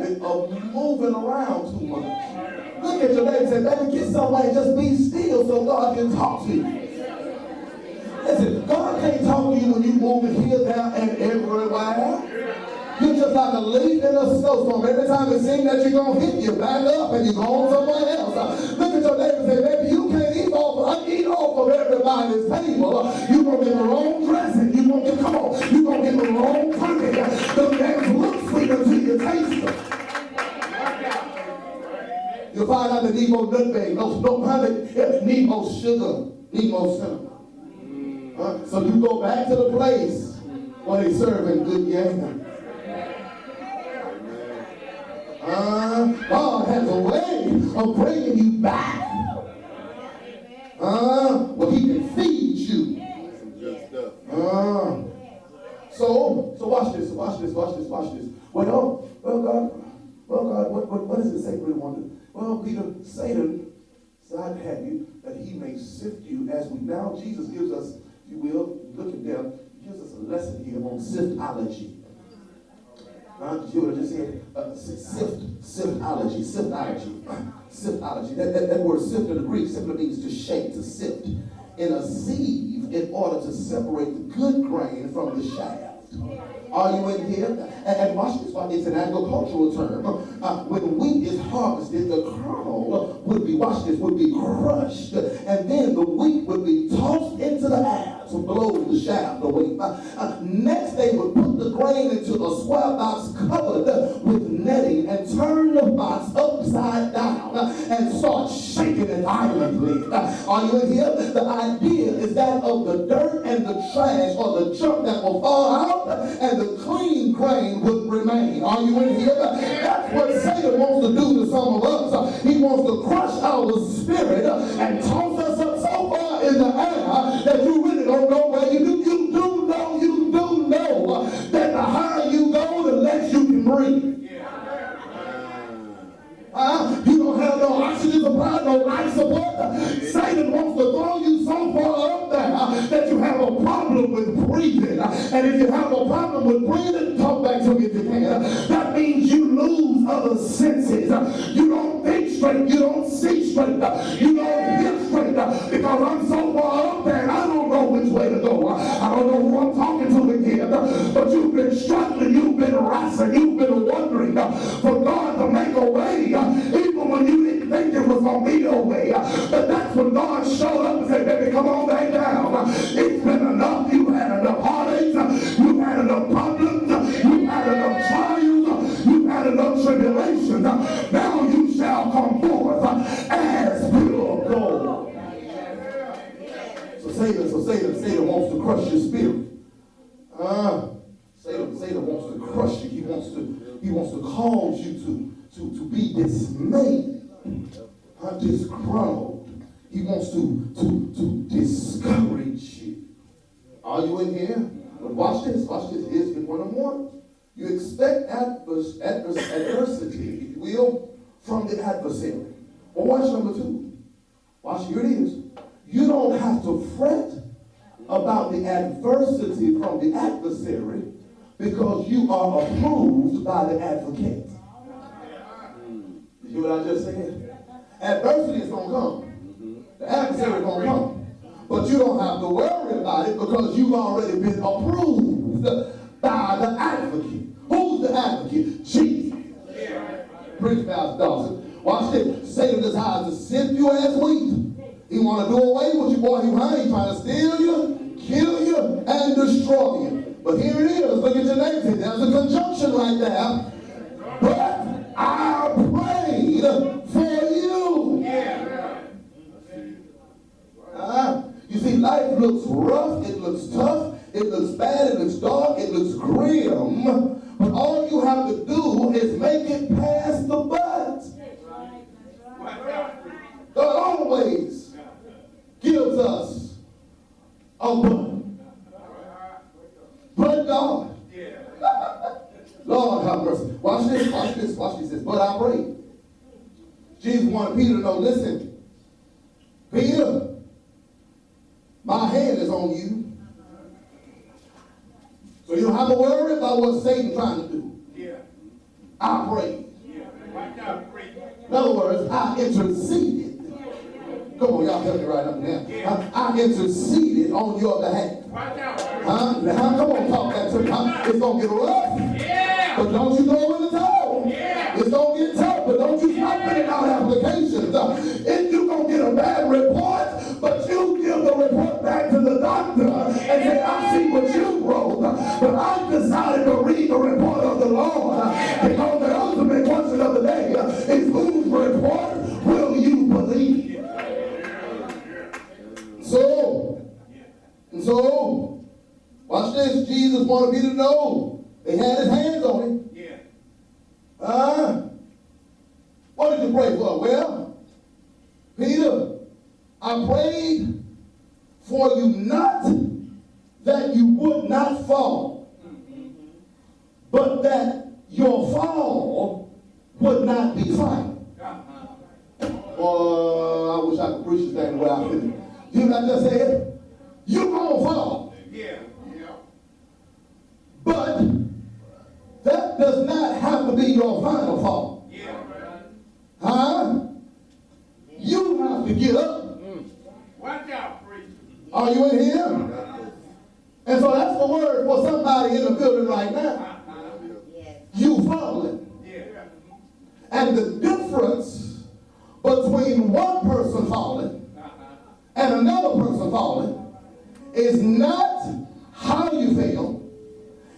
habit of moving around too much. Look at your neighbor and say, baby, get somewhere and just be still so God can talk to you. Listen, God can't talk to you when you moving here, there, and everywhere. You're just like a leaf in a snowstorm. Every time it seems that you're going to hit, you back up and you're going somewhere else. Look at your neighbor and say, baby, you can't eat off of everybody's table. You're going to get the wrong dressing. You're going to get, come on, you're going to get the wrong turkey. The things look sweet until you taste them. You'll find out that need more nutmeg, need more sugar, need more cinnamon. So you go back to the place where they serving good yam. God has a way of bringing you back. Where he can feed you. So watch this. Well, God, what does it say really want to do? Well, Peter, Satan, I'd have you that he may sift you as we now. Jesus gives us, if you will, looking down, he gives us a lesson here on siftology. You would have just said siftology. Siftology. That word sift in the Greek simply means to shake, to sift in a sieve in order to separate the good grain from the shaft. Are you in here? And watch this, it's an agricultural term. When wheat is harvested, the kernel would be, watch this, would be crushed, and then the wheat would be tossed into the air to blow the shaft away. Next, they would put the grain into a square box covered with netting and turn the box upside down and start shaking it violently. Are you in here? The idea is that of the dirt and the trash or the junk that will fall out and the clean grain would remain. Are you in here? That's what Satan wants to do to some of us. He wants to crush our spirit and toss us up so far in the air that you really don't know where you do. You do know that the higher you go, the less you can breathe. You don't have no oxygen supply, no life support. Satan wants to throw you so far up there that you have a problem with breathing. And if you have a problem with breathing, talk back to me if you can. That means you lose other senses. You don't think straight. You don't see straight. You don't hear straight. Because I'm so far up there and I don't know which way to go. I don't know who I'm talking to again. But you've been struggling. You've been wrestling. You've been wondering for God to make a way. Even when you didn't think it was going to be no way. But that's when God showed up and said, baby, come on back down. It's been enough. You've had enough heartaches. You've had enough problems. You've had enough trials. You've had enough tribulations. Now you shall come forth as pure gold. So Satan wants to crush your spirit. Satan wants to crush you. He wants to cause you to be dismayed, disgruntled. He wants to discourage you. Are you in here? But watch this. Here's one of more. You expect adversity, if you will, from the adversary. Well, watch number 2. Watch, here it is. You don't have to fret about the adversity from the adversary because you are approved by the advocate. You hear what I just said? Adversity is going to come. The adversary is going to come. But you don't have to worry about it because you've already been approved by the advocate. Who's the advocate? Jesus. Preach, Pastor Dawson. Watch this. Satan desires to sift you as wheat. He want to do away with you, boy. He's trying to steal you, kill you, and destroy you. But here it is. Look at your name. There's a conjunction right there. But I prayed for you. You see, life looks rough, it looks tough, it looks bad, it looks dark, it looks grim. But all you have to do is make it past the butt. God always gives us a butt. But God. Lord have mercy. Watch this. But I pray. Jesus wanted Peter to know, listen, Peter, my hand is on you. So you don't have to worry about what Satan's trying to do. I pray. In other words, I interceded. Come on, y'all tell me right up now. I interceded on your behalf. Now, come on, talk that to me. It's going to get rough, but don't you go in the towel. It's going to get tough, but don't you stop filling out applications. If you're going to get a bad report, but you give the report back to the doctor and say, I see what you wrote, but I decided to read the report of the Lord, because the ultimate question of the day is, whose report will you believe? So, watch this. Jesus wanted me to know they had his hands on him. What did you pray for? Well, Peter, I prayed for you not that you would not fall, but that your fall would not be final. I wish I could preach this thing the way I feel. You know what I just said? You're going to fall. But that does not have to be your final fall. You have to get up. Watch out, preacher. Are you in here? And so that's the word for somebody in the building right now. You falling. And the difference between one person falling and another person falling is not how you fail,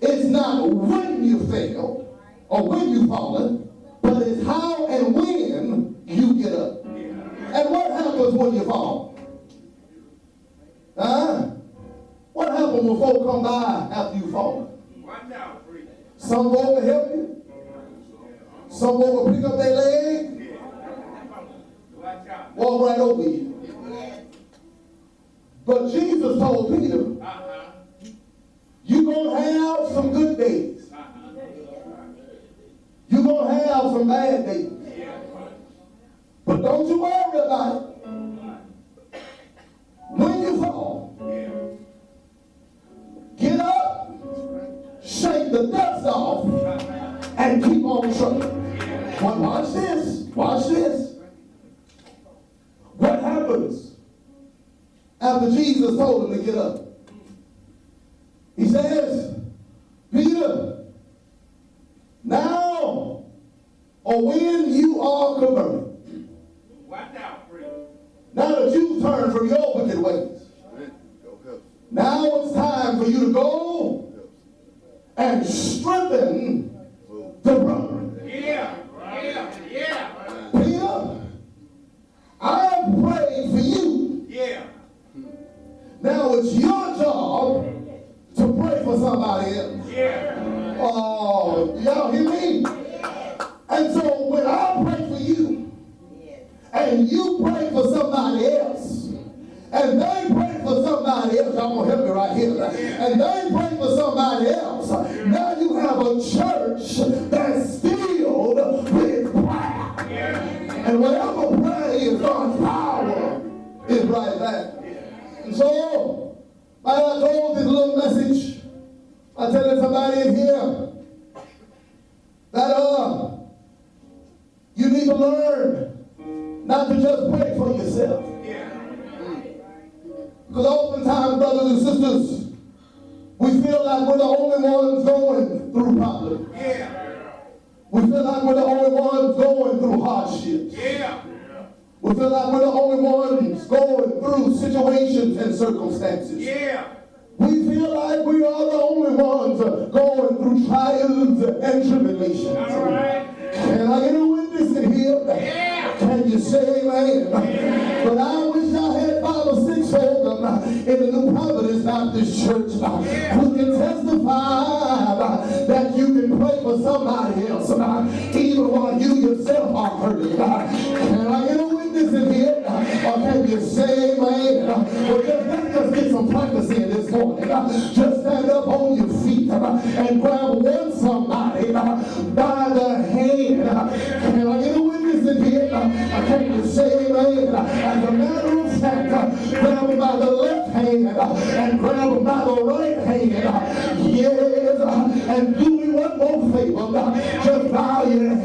it's not when you fail or when you fallen, but it's how and when you get up. And what happens when you fall? What happens when folk come by after you fall? Some folk will help you. Some folk will pick up their leg, walk right over you. But Jesus told Peter, you're going to have some good days. You're going to have some bad days. But don't you worry about it. When you fall, get up, shake the dust off, and keep on trucking. But watch this. Watch this. What happens after Jesus told him to get up? He says, Peter, now or when you are converted, now that you've turned from your wicked ways, now it's time for you to go and strengthen the brethren. Peter, I have prayed for you. Now it's your job to pray for somebody else. Oh, y'all hear me? And so when I pray for you, and you pray for somebody else, and they pray for somebody else, y'all gonna help me right here, and they pray for somebody else, now you have a church that's filled with prayer. And whatever prayer is, God's power is right there. And so, I told this little message, I'm telling somebody in here that you need to learn not to just pray for yourself. Because oftentimes, brothers and sisters, we feel like we're the only ones going through problems. We feel like we're the only ones going through hardships. We feel like we're the only ones going through situations and circumstances. We feel like we are the only ones going through trials and tribulations. Can I get a witness in here? Can you say amen? But I wish I had 5 or 6 folk in the New Providence Baptist Church who can testify that you can pray for somebody else even while you yourself are hurting. Can I get a witness in here? Or can you say amen? Well, let's just get some practice in this morning. Just stand up on your feet and grab one somebody by the hand. Can I get a witness in here? Can you say amen? As a matter of fact, grab them by the left hand and grab them by the right hand. Yes, and do me one more favor. Just bow your head.